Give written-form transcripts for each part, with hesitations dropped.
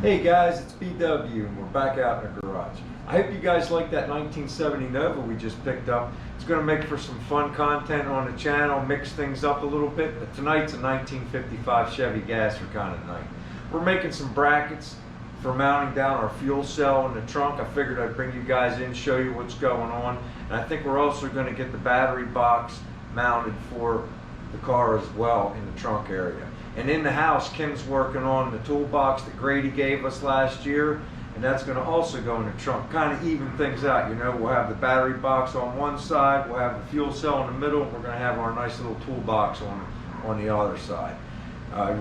Hey guys, it's BW and we're back out in the garage. I hope you guys like that 1970 Nova we just picked up. It's going to make for some fun content on the channel, mix things up a little bit, but tonight's a 1955 Chevy Gasser kind of night. We're making some brackets for mounting down our fuel cell in the trunk. I figured I'd bring you guys in, show you what's going on, and I think we're also going to get the battery box mounted for the car as well in the trunk area. And in the house, Kim's working on the toolbox that Grady gave us last year, and that's going to also go in the trunk, kind of even things out. You know, we'll have the battery box on one side, we'll have the fuel cell in the middle, and we're going to have our nice little toolbox on the other side.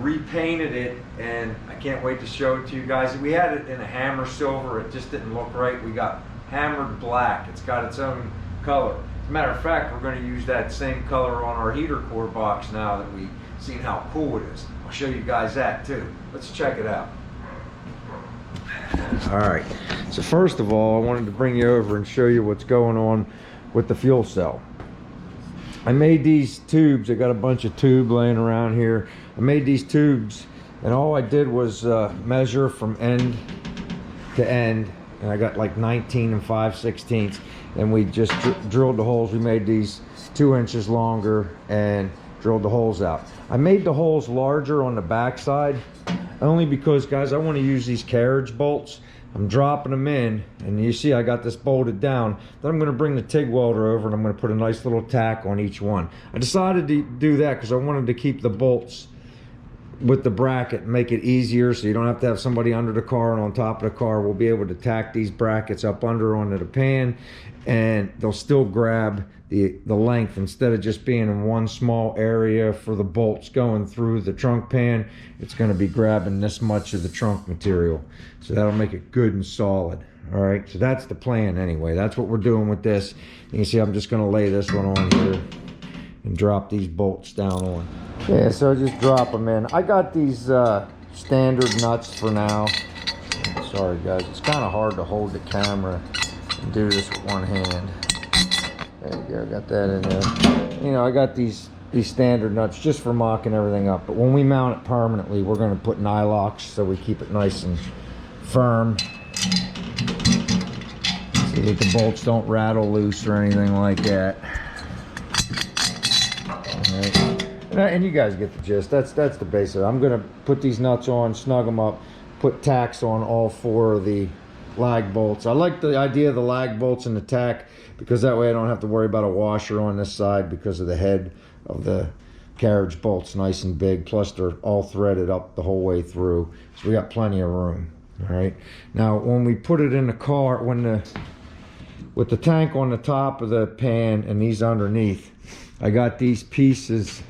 Repainted it, and I can't wait to show it to you guys. We had it in a hammer silver, it just didn't look right. We got hammered black, it's got its own color. As a matter of fact, we're going to use that same color on our heater core box now that we've seen how cool it is. I'll show you guys that too. Let's check it out. All right, so first of all, I wanted to bring you over and show you what's going on with the fuel cell. I made these tubes. I got a bunch of tube laying around here. I made these tubes, and all I did was measure from end to end, and I got like 19 and 5/16, and we just drilled the holes. We made these 2 inches longer and drilled the holes out. I made the holes larger on the back side only because, guys, I want to use these carriage bolts. I'm dropping them in, and you see I got this bolted down. Then I'm going to bring the TIG welder over, and I'm going to put a nice little tack on each one. I decided to do that because I wanted to keep the bolts with the bracket, make it easier so you don't have to have somebody under the car and on top of the car. We'll be able to tack these brackets up under onto the pan, and they'll still grab the length instead of just being in one small area for the bolts going through the trunk pan. It's going to be grabbing this much of the trunk material, so that'll make it good and solid. All right, so that's the plan anyway. That's what we're doing with this. You can see I'm just going to lay this one on here and drop these bolts down on. Yeah, so just drop them in. I got these standard nuts for now. Sorry guys, it's kind of hard to hold the camera and do this with one hand. There you go, got that in there. You know, I got these standard nuts just for mocking everything up. But when we mount it permanently, we're going to put nylocks so we keep it nice and firm, so that the bolts don't rattle loose or anything like that. All right. And you guys get the gist. That's the basic. I'm going to put these nuts on, snug them up, put tacks on all 4 of the lag bolts. I like the idea of the lag bolts and the tack because that way I don't have to worry about a washer on this side because of the head of the carriage bolts nice and big, plus they're all threaded up the whole way through, so we got plenty of room. All right, now when we put it in the car, with the tank on the top of the pan and these underneath, I got these pieces.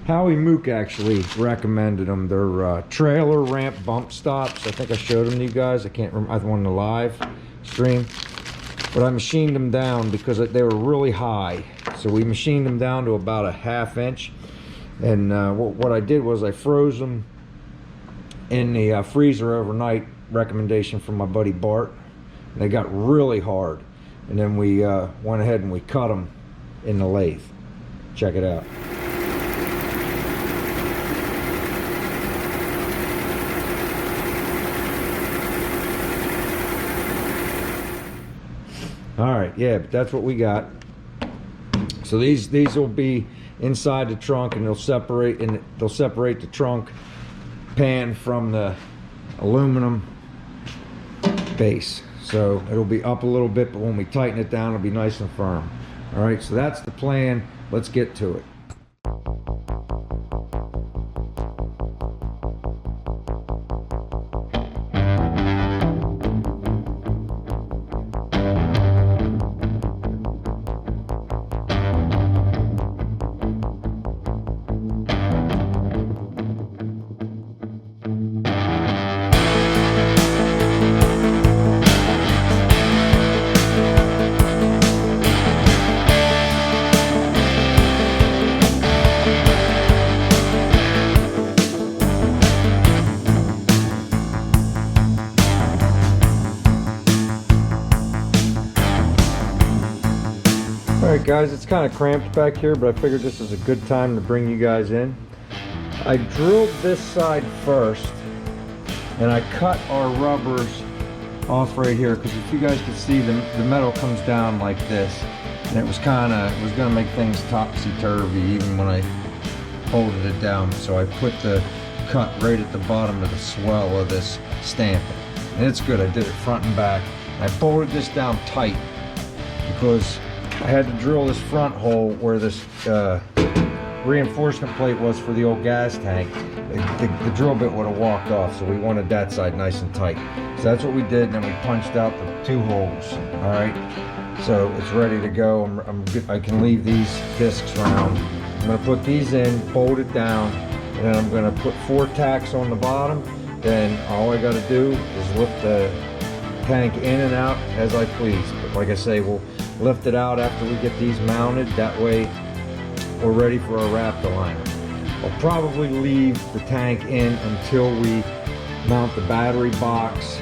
Howie Mook actually recommended them. They're trailer ramp bump stops. I think I showed them to you guys. I can't remember. I won the live stream, but I machined them down because they were really high. So we machined them down to about a 1/2 inch. And what I did was I froze them in the freezer overnight. Recommendation from my buddy Bart. And they got really hard. And then we went ahead and we cut them in the lathe. Check it out. All right, yeah, but that's what we got. So these will be inside the trunk, and they'll separate the trunk pan from the aluminum base. So it'll be up a little bit, but when we tighten it down, it'll be nice and firm. All right, so that's the plan. Let's get to it. Alright guys, it's kind of cramped back here, but I figured this is a good time to bring you guys in. I drilled this side first And I cut our rubbers off right here, because if you guys can see, the metal comes down like this, and it was gonna make things topsy-turvy even when I folded it down. So I put the cut right at the bottom of the swell of this stamping, and it's good. I did it front and back. I bolted this down tight because I had to drill this front hole where this reinforcement plate was for the old gas tank. The drill bit would have walked off, so we wanted that side nice and tight. So that's what we did, and then we punched out the 2 holes. All right, so it's ready to go. I can leave these discs round. I'm gonna put these in, bolt it down, and then I'm gonna put 4 tacks on the bottom. Then all I gotta do is lift the tank in and out as I please. But like I say, we'll lift it out after we get these mounted. That way we're ready for our Raptor liner. I'll probably leave the tank in until we mount the battery box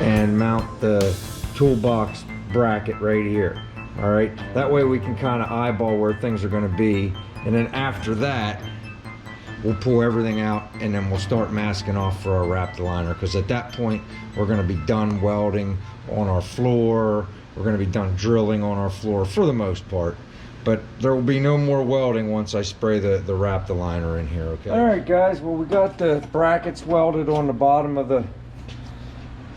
and mount the toolbox bracket right here. All right, that way we can kind of eyeball where things are going to be, and then after that we'll pull everything out, and then we'll start masking off for our Raptor liner, because at that point we're going to be done welding on our floor. We're going to be done drilling on our floor for the most part. But there will be no more welding once I spray the Raptor liner in here, okay? All right, guys, well, we got the brackets welded on the bottom of the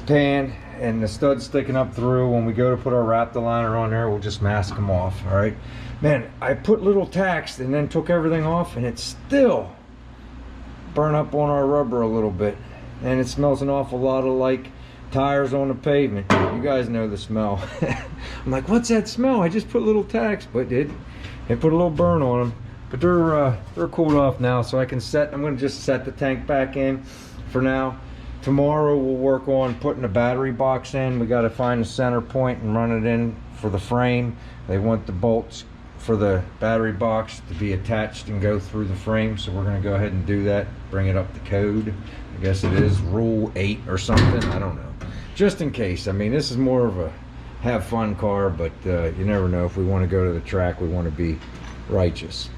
pan and the studs sticking up through. When we go to put our Raptor liner on there, we'll just mask them off, all right? Man, I put little tacks and then took everything off, and it still burned up on our rubber a little bit. And it smells an awful lot of like tires on the pavement. You guys know the smell. I'm like, what's that smell? I just put little tacks, but it put a little burn on them. But they're cooled off now, so I can I'm gonna just set the tank back in for now. Tomorrow we'll work on putting the battery box in. We got to find the center point and run it in for the frame. They want the bolts for the battery box to be attached and go through the frame, so we're gonna go ahead and do that, bring it up to code. I guess it is rule 8 or something, I don't know. Just in case. I mean, this is more of a have fun car, but you never know. If we want to go to the track, we want to be righteous.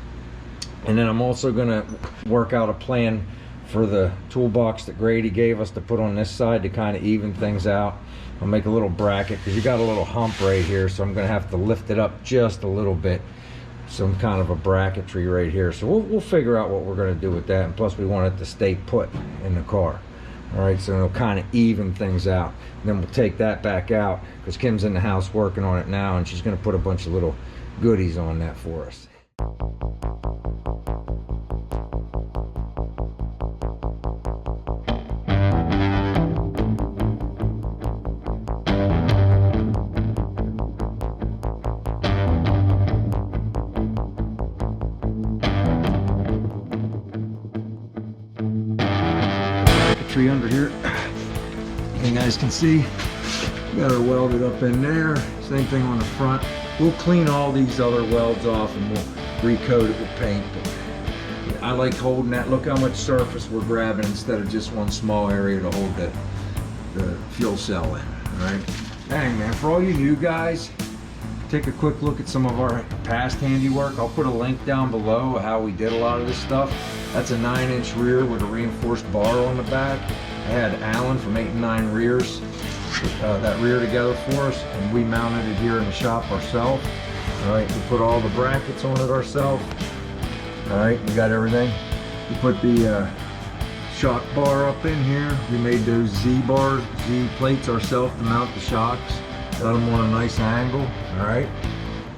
And then I'm also going to work out a plan for the toolbox that Grady gave us to put on this side to kind of even things out. I'll make a little bracket, because you got a little hump right here, so I'm going to have to lift it up just a little bit. Some kind of a bracketry right here. So we'll figure out what we're going to do with that. And plus we want it to stay put in the car. All right, so it'll kind of even things out. And then we'll take that back out, because Kim's in the house working on it now, and she's going to put a bunch of little goodies on that for us. Tree under here, you guys can see, got her welded up in there. Same thing on the front. We'll clean all these other welds off and we'll recoat it with paint. But I like holding that. Look how much surface we're grabbing instead of just one small area to hold the fuel cell in. All right, dang man, for all you new guys, take a quick look at some of our past handiwork. I'll put a link down below of how we did a lot of this stuff. That's a 9-inch rear with a reinforced bar on the back. I had Alan from 8 and 9 Rears put that rear together for us, and we mounted it here in the shop ourselves. All right, we put all the brackets on it ourselves. All right, we got everything. We put the shock bar up in here. We made those Z plates ourselves to mount the shocks. Got them on a nice angle. All right,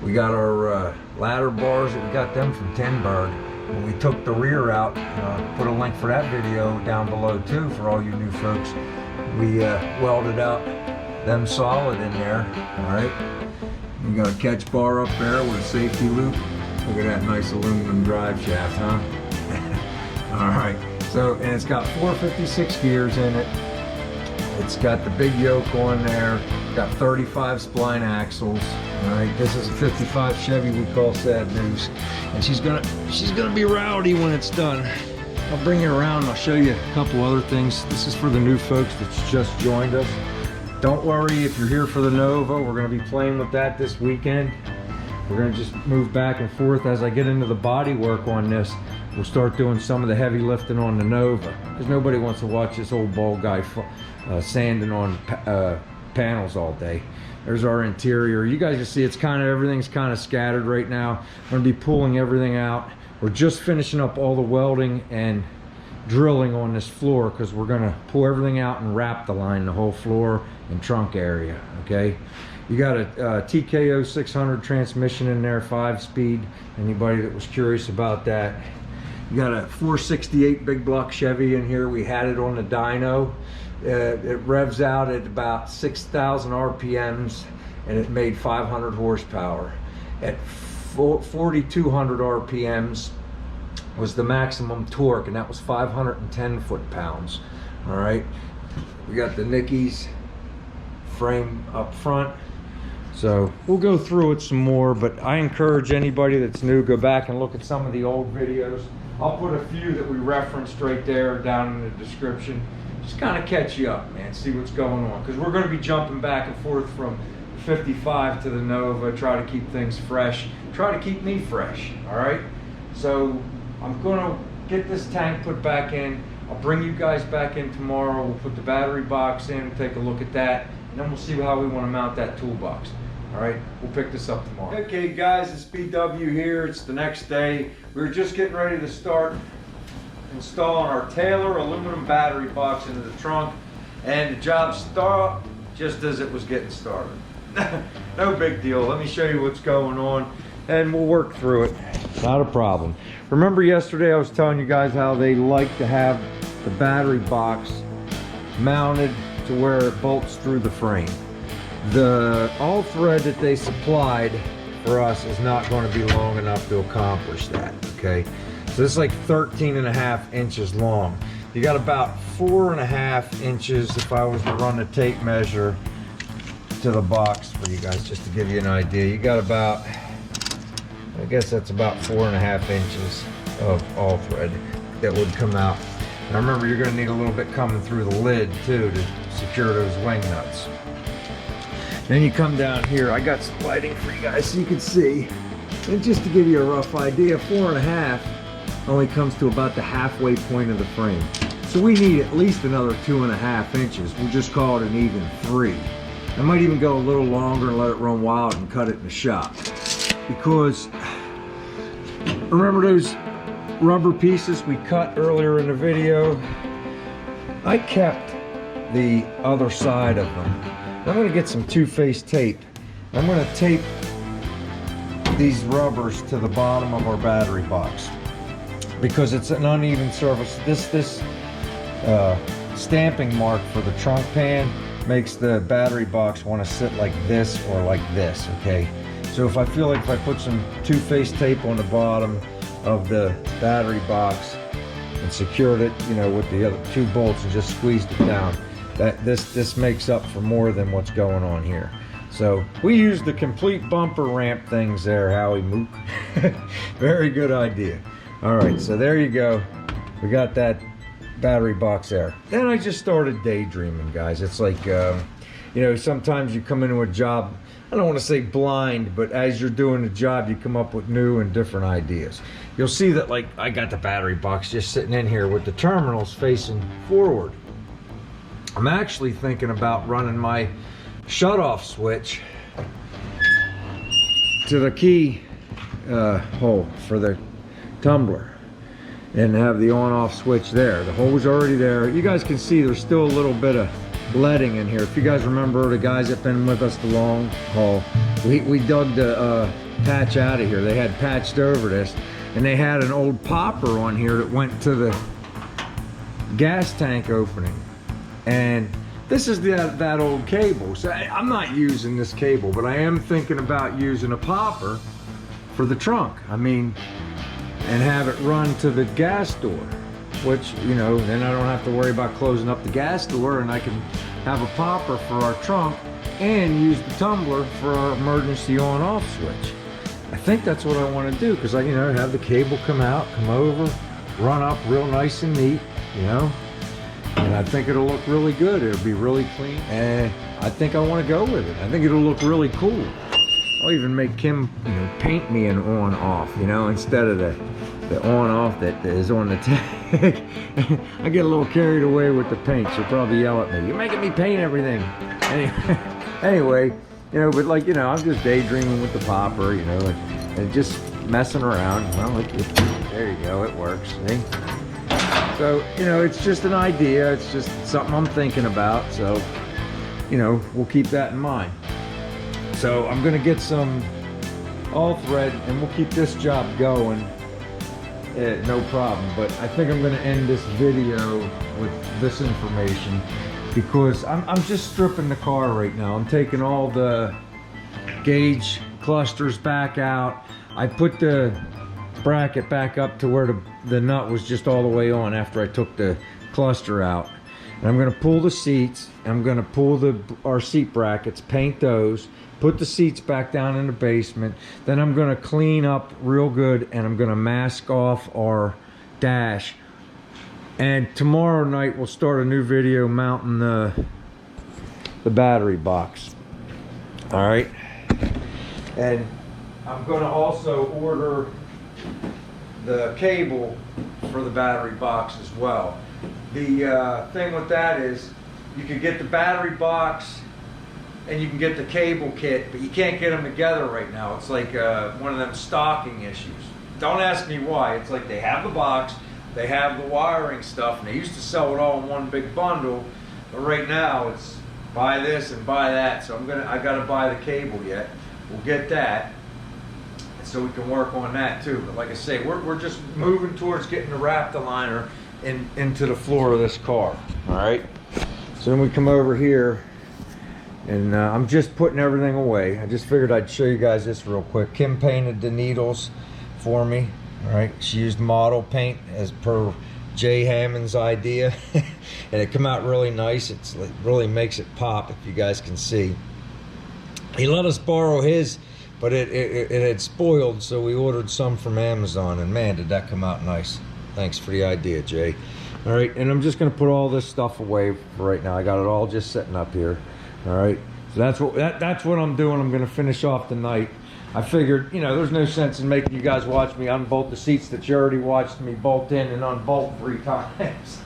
we got our ladder bars that we got them from Tinberg. When we took the rear out, put a link for that video down below too for all you new folks. We welded out them solid in there. All right, we got a catch bar up there with a safety loop. Look at that nice aluminum drive shaft, huh? All right, so, and it's got 456 gears in it. It's got the big yoke on there. Got 35 spline axles. All right, this is a 55 Chevy we call Sad News, and she's gonna be rowdy when it's done. I'll bring you around and I'll show you a couple other things. This is for the new folks that's just joined us. Don't worry if you're here for the Nova. We're gonna be playing with that this weekend. We're gonna just move back and forth as I get into the body work on this. we'll start doing some of the heavy lifting on the Nova, because nobody wants to watch this old bald guy sanding on panels all day. There's our interior. You guys can see it's kind of, everything's kind of scattered right now. I'm going to be pulling everything out. We're just finishing up all the welding and drilling on this floor, because we're going to pull everything out and wrap the line, the whole floor and trunk area. Okay, you got a TKO 600 transmission in there, 5-speed. Anybody that was curious about that. You got a 468 big block Chevy in here. We had it on the dyno. It revs out at about 6,000 RPMs, and it made 500 horsepower. At 4,200 RPMs was the maximum torque, and that was 510 foot-pounds. All right, we got the Nickies frame up front, so we'll go through it some more, but I encourage anybody that's new, go back and look at some of the old videos. I'll put a few that we referenced right there down in the description. Just kind of catch you up, man, see what's going on, because we're going to be jumping back and forth from 55 to the Nova, try to keep things fresh, try to keep me fresh. All right, so I'm going to get this tank put back in. I'll bring you guys back in tomorrow. We'll put the battery box in, take a look at that, and then we'll see how we want to mount that toolbox. All right, we'll pick this up tomorrow. Okay guys, it's BW here. It's the next day. We're just getting ready to start installing our Taylor aluminum battery box into the trunk, and the job started just as it was getting started. No big deal. Let me show you what's going on, and we'll work through it. Not a problem. Remember yesterday I was telling you guys how they like to have the battery box mounted to where it bolts through the frame. The all thread that they supplied for us is not going to be long enough to accomplish that. Okay, so this is like 13.5 inches long. You got about 4.5 inches if I was to run the tape measure to the box for you guys, just to give you an idea. You got about, I guess that's about 4.5 inches of all thread that would come out. And remember, you're going to need a little bit coming through the lid too to secure those wing nuts. Then you come down here. I got some lighting for you guys so you can see. And just to give you a rough idea, 4.5 only comes to about the halfway point of the frame. So we need at least another 2.5 inches. We'll just call it an even 3. I might even go a little longer and let it run wild and cut it in the shop. Because remember those rubber pieces we cut earlier in the video? I kept the other side of them. I'm going to get some two-face tape. I'm going to tape these rubbers to the bottom of our battery box because it's an uneven surface. This stamping mark for the trunk pan makes the battery box want to sit like this or like this. Okay, so if I feel like if I put some two-face tape on the bottom of the battery box and secured it, you know, with the other 2 bolts and just squeezed it down, that this makes up for more than what's going on here. So we used the complete bumper ramp things there, Howie Mook. Very good idea. All right, so there you go. We got that battery box there. Then I just started daydreaming, guys. It's like, you know, sometimes you come into a job, I don't want to say blind, but as you're doing the job, you come up with new and different ideas. You'll see that, like, I got the battery box just sitting in here with the terminals facing forward. I'm actually thinking about running my shut-off switch to the key hole for the tumbler and have the on-off switch there. The hole's already there. You guys can see there's still a little bit of leading in here. If you guys remember, the guys that have been with us the long haul, we dug the patch out of here. They had patched over this, and they had an old popper on here that went to the gas tank opening. And this is that old cable. So I'm not using this cable, but I am thinking about using a popper for the trunk. I mean, and have it run to the gas door, which, you know, then I don't have to worry about closing up the gas door, and I can have a popper for our trunk and use the tumbler for our emergency on-off switch. I think that's what I want to do, because I, you know, have the cable come out, come over, run up real nice and neat, you know. And I think it'll look really good. It'll be really clean. And I think I want to go with it. I think it'll look really cool. I'll even make Kim, you know, paint me an on-off, you know, instead of the on-off that is on the tag. I get a little carried away with the paint. She'll probably yell at me, "You're making me paint everything." Anyway, you know, but like, you know, I'm just daydreaming with the popper, you know, and just messing around. Well, there you go, it works, see? So, you know, it's just an idea. It's just something I'm thinking about. So, you know, we'll keep that in mind. So I'm gonna get some all thread and we'll keep this job going. No problem. But I think I'm gonna end this video with this information because I'm just stripping the car right now. I'm taking all the gauge clusters back out. I put the bracket back up to where the nut was just all the way on after I took the cluster out. And I'm gonna pull the seats. I'm gonna pull our seat brackets, paint those, put the seats back down in the basement. Then I'm gonna clean up real good and I'm gonna mask off our dash. And tomorrow night we'll start a new video mounting the battery box. All right. And I'm gonna also order the cable for the battery box as well. The thing with that is you can get the battery box and you can get the cable kit, but you can't get them together right now. It's like one of them stocking issues. Don't ask me why. It's like they have the box, they have the wiring stuff, and they used to sell it all in one big bundle, but right now it's buy this and buy that. So I gotta buy the cable yet. We'll get that, so we can work on that too. But like I say, we're just moving towards getting the Raptor into the floor of this car. All right. So then we come over here, and I'm just putting everything away. I just figured I'd show you guys this real quick. Kim painted the needles for me. All right. She used model paint as per Jay Hammond's idea, and it came out really nice. It really makes it pop, if you guys can see. He let us borrow his, but it had spoiled, so we ordered some from Amazon, and man, did that come out nice. Thanks for the idea, Jay. All right, and I'm just gonna put all this stuff away for right now. I got it all just setting up here. All right, so that's what I'm doing. I'm gonna finish off the night. I figured, you know, there's no sense in making you guys watch me unbolt the seats that you already watched me bolt in and unbolt 3 times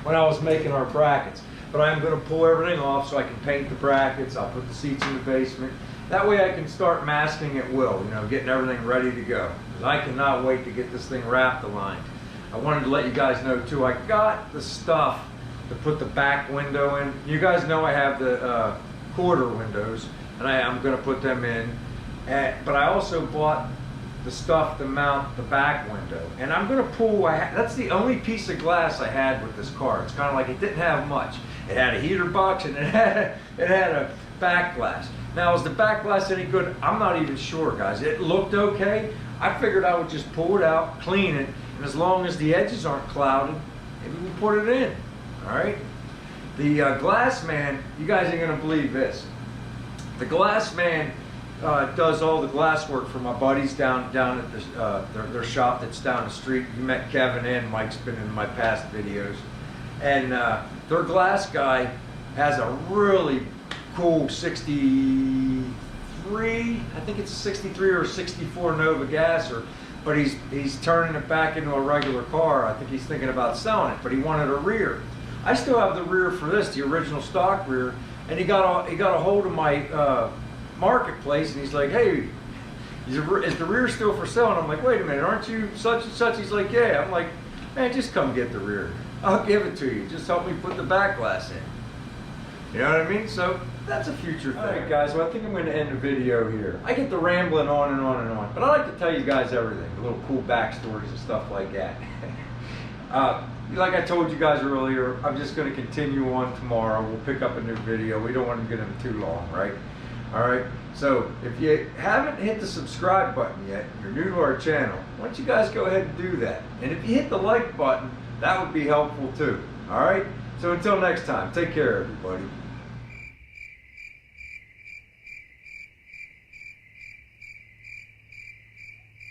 when I was making our brackets. But I'm gonna pull everything off so I can paint the brackets. I'll put the seats in the basement. That way I can start masking at will, you know, getting everything ready to go. Because I cannot wait to get this thing wrapped aligned. I wanted to let you guys know too, I got the stuff to put the back window in. You guys know I have the quarter windows, and I'm gonna put them in. But I also bought the stuff to mount the back window. And I'm gonna pull, that's the only piece of glass I had with this car. It's kind of like it didn't have much. It had a heater box and it had a back glass. Now, is the back glass any good? I'm not even sure, guys. It looked okay. I figured I would just pull it out, clean it, and as long as the edges aren't clouded, maybe we'll put it in, all right? The glass man, you guys ain't gonna believe this. The glass man does all the glass work for my buddies down at their shop that's down the street. You met Kevin and Mike's been in my past videos. And their glass guy has a really cool 63, I think it's a 63 or 64 Nova Gasser, but he's turning it back into a regular car. I think he's thinking about selling it, but he wanted a rear. I still have the rear for this, the original stock rear, and he got a hold of my marketplace, and he's like, "Hey, is the rear still for sale?" And I'm like, "Wait a minute, aren't you such and such?" He's like, "Yeah." I'm like, "Man, just come get the rear. I'll give it to you. Just help me put the back glass in." You know what I mean? So that's a future thing. All right, guys, well, I think I'm going to end the video here. I get the rambling on and on and on, but I like to tell you guys everything, the little cool backstories and stuff like that. Like I told you guys earlier, I'm just going to continue on tomorrow. We'll pick up a new video. We don't want to get them too long, right? All right, so if you haven't hit the subscribe button yet, you're new to our channel, why don't you guys go ahead and do that? And if you hit the like button, that would be helpful too. All right, so until next time, take care, everybody.